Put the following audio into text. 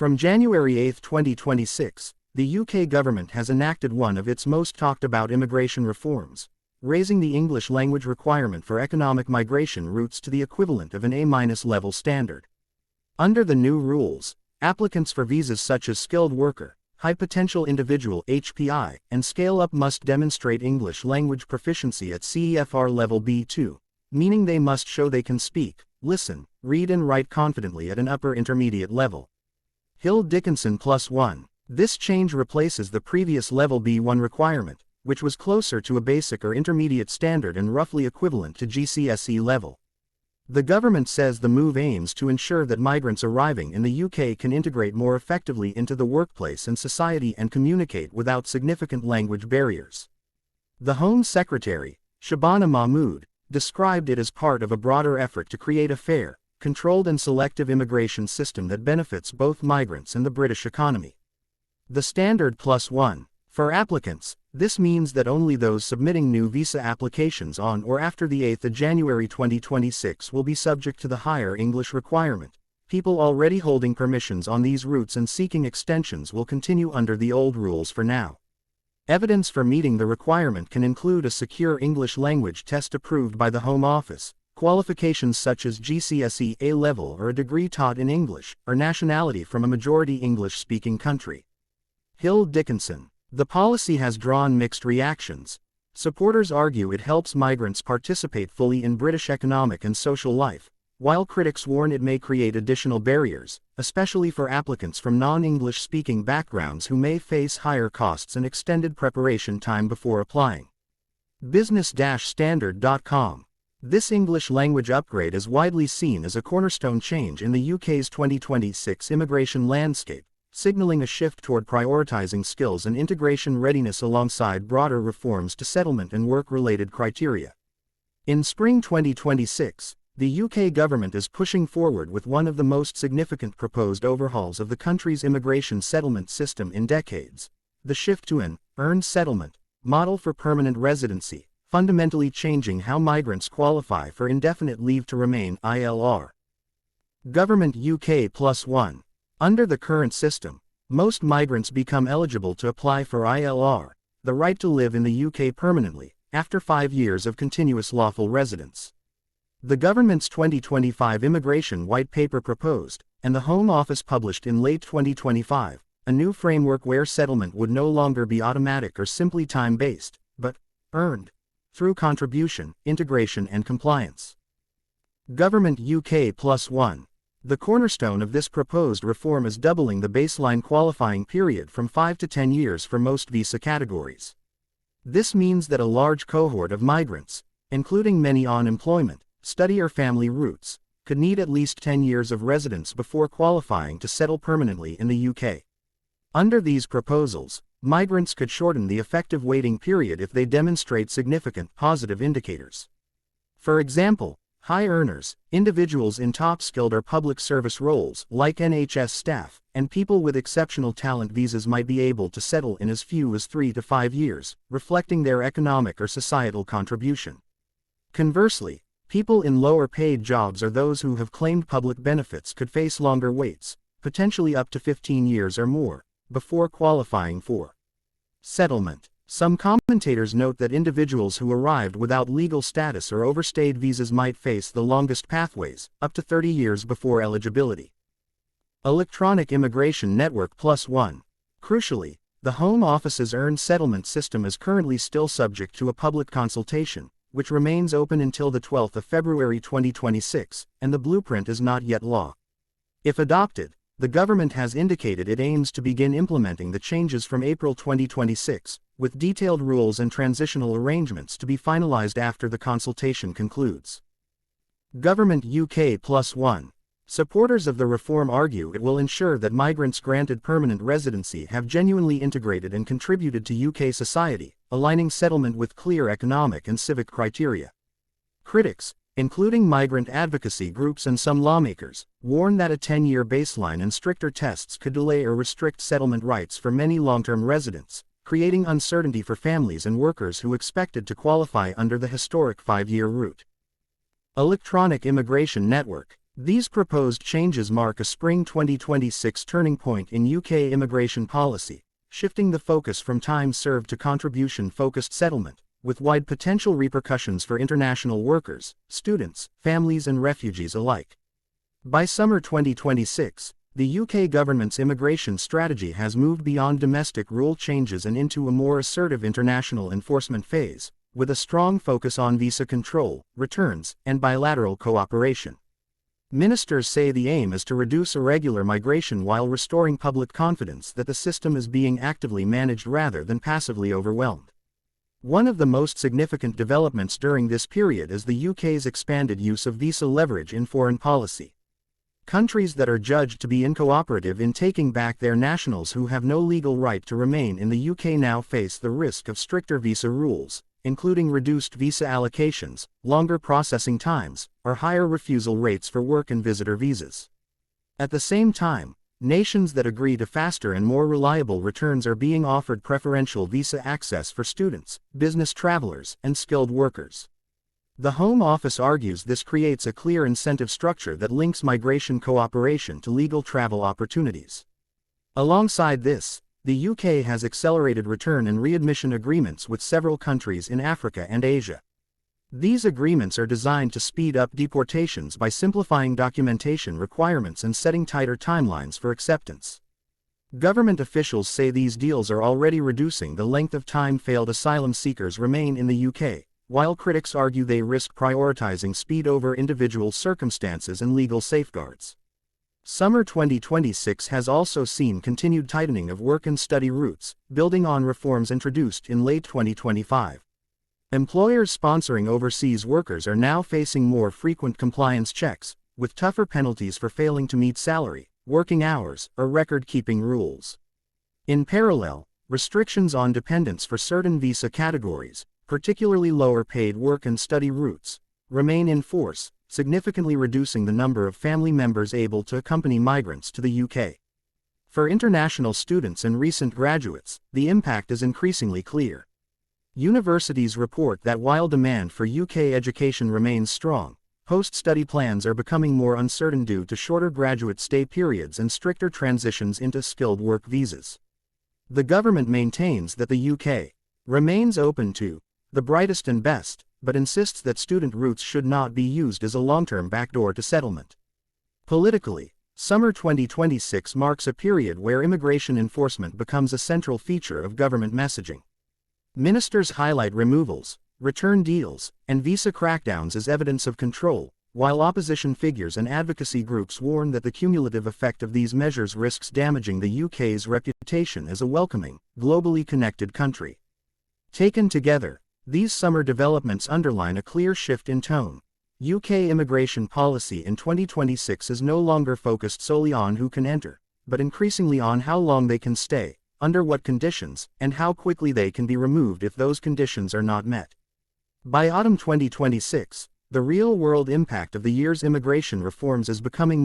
From January 8, 2026, the UK government has enacted one of its most talked about immigration reforms, raising the English language requirement for economic migration routes to the equivalent of an A-level standard. Under the new rules, applicants for visas such as skilled worker, high potential individual (HPI), and scale-up must demonstrate English language proficiency at CEFR level B2, meaning they must show they can speak, listen, read and write confidently at an upper intermediate level. Hill Dickinson +1. This change replaces the previous level B1 requirement, which was closer to a basic or intermediate standard and roughly equivalent to GCSE level. The government says the move aims to ensure that migrants arriving in the UK can integrate more effectively into the workplace and society and communicate without significant language barriers. The Home Secretary, Shabana Mahmood, described it as part of a broader effort to create a fair, controlled and selective immigration system that benefits both migrants and the British economy. The Standard +1. For applicants, this means that only those submitting new visa applications on or after the 8th of January 2026 will be subject to the higher English requirement. People already holding permissions on these routes and seeking extensions will continue under the old rules for now. Evidence for meeting the requirement can include a secure English language test approved by the Home Office, qualifications such as GCSE A-level or a degree taught in English, or nationality from a majority English-speaking country. Hill Dickinson. The policy has drawn mixed reactions. Supporters argue it helps migrants participate fully in British economic and social life, while critics warn it may create additional barriers, especially for applicants from non-English speaking backgrounds who may face higher costs and extended preparation time before applying. Business-Standard.com. This English language upgrade is widely seen as a cornerstone change in the UK's 2026 immigration landscape, signaling a shift toward prioritizing skills and integration readiness alongside broader reforms to settlement and work-related criteria. In spring 2026, the UK government is pushing forward with one of the most significant proposed overhauls of the country's immigration settlement system in decades: the shift to an earned settlement model for permanent residency, fundamentally changing how migrants qualify for indefinite leave to remain (ILR). Government UK +1. Under the current system, most migrants become eligible to apply for ILR, the right to live in the UK permanently, after 5 years of continuous lawful residence. The government's 2025 immigration white paper proposed, and the Home Office published in late 2025, a new framework where settlement would no longer be automatic or simply time-based, but earned through contribution, integration and compliance. Government UK +1. The cornerstone of this proposed reform is doubling the baseline qualifying period from 5 to 10 years for most visa categories. This means that a large cohort of migrants, including many on employment, study or family routes, could need at least 10 years of residence before qualifying to settle permanently in the UK. Under these proposals, migrants could shorten the effective waiting period if they demonstrate significant positive indicators. For example, high earners, individuals in top-skilled or public service roles like NHS staff, and people with exceptional talent visas might be able to settle in as few as 3 to 5 years, reflecting their economic or societal contribution. Conversely, people in lower-paid jobs or those who have claimed public benefits could face longer waits, potentially up to 15 years or more, before qualifying for settlement. Some commentators note that individuals who arrived without legal status or overstayed visas might face the longest pathways, up to 30 years before eligibility. Electronic Immigration Network +1. Crucially, the Home Office's earned settlement system is currently still subject to a public consultation, which remains open until the 12th of February 2026, and the blueprint is not yet law. If adopted, the government has indicated it aims to begin implementing the changes from April 2026, with detailed rules and transitional arrangements to be finalized after the consultation concludes. Government UK +1. Supporters of the reform argue it will ensure that migrants granted permanent residency have genuinely integrated and contributed to UK society, aligning settlement with clear economic and civic criteria. Critics, including migrant advocacy groups and some lawmakers, warn that a 10-year baseline and stricter tests could delay or restrict settlement rights for many long-term residents, creating uncertainty for families and workers who expected to qualify under the historic 5-year route. Electronic Immigration Network. These proposed changes mark a spring 2026 turning point in UK immigration policy, shifting the focus from time served to contribution-focused settlement, with wide potential repercussions for international workers, students, families and refugees alike. By summer 2026, the UK government's immigration strategy has moved beyond domestic rule changes and into a more assertive international enforcement phase, with a strong focus on visa control, returns, and bilateral cooperation. Ministers say the aim is to reduce irregular migration while restoring public confidence that the system is being actively managed rather than passively overwhelmed. One of the most significant developments during this period is the UK's expanded use of visa leverage in foreign policy. Countries that are judged to be uncooperative in taking back their nationals who have no legal right to remain in the UK now face the risk of stricter visa rules, including reduced visa allocations, longer processing times, or higher refusal rates for work and visitor visas. At the same time, nations that agree to faster and more reliable returns are being offered preferential visa access for students, business travelers, and skilled workers. The Home Office argues this creates a clear incentive structure that links migration cooperation to legal travel opportunities. Alongside this, the UK has accelerated return and readmission agreements with several countries in Africa and Asia. These agreements are designed to speed up deportations by simplifying documentation requirements and setting tighter timelines for acceptance. Government officials say these deals are already reducing the length of time failed asylum seekers remain in the UK, while critics argue they risk prioritizing speed over individual circumstances and legal safeguards. Summer 2026 has also seen continued tightening of work and study routes, building on reforms introduced in late 2025. Employers sponsoring overseas workers are now facing more frequent compliance checks, with tougher penalties for failing to meet salary, working hours, or record-keeping rules. In parallel, restrictions on dependents for certain visa categories, particularly lower-paid work and study routes, remain in force, significantly reducing the number of family members able to accompany migrants to the UK. For international students and recent graduates, the impact is increasingly clear. Universities report that while demand for UK education remains strong, post-study plans are becoming more uncertain due to shorter graduate stay periods and stricter transitions into skilled work visas. The government maintains that the UK remains open to the brightest and best, but insists that student routes should not be used as a long-term backdoor to settlement. Politically, summer 2026 marks a period where immigration enforcement becomes a central feature of government messaging. Ministers highlight removals, return deals, and visa crackdowns as evidence of control, while opposition figures and advocacy groups warn that the cumulative effect of these measures risks damaging the UK's reputation as a welcoming, globally connected country. Taken together, these summer developments underline a clear shift in tone. UK immigration policy in 2026 is no longer focused solely on who can enter, but increasingly on how long they can stay, under what conditions, and how quickly they can be removed if those conditions are not met. By autumn 2026, the real-world impact of the year's immigration reforms is becoming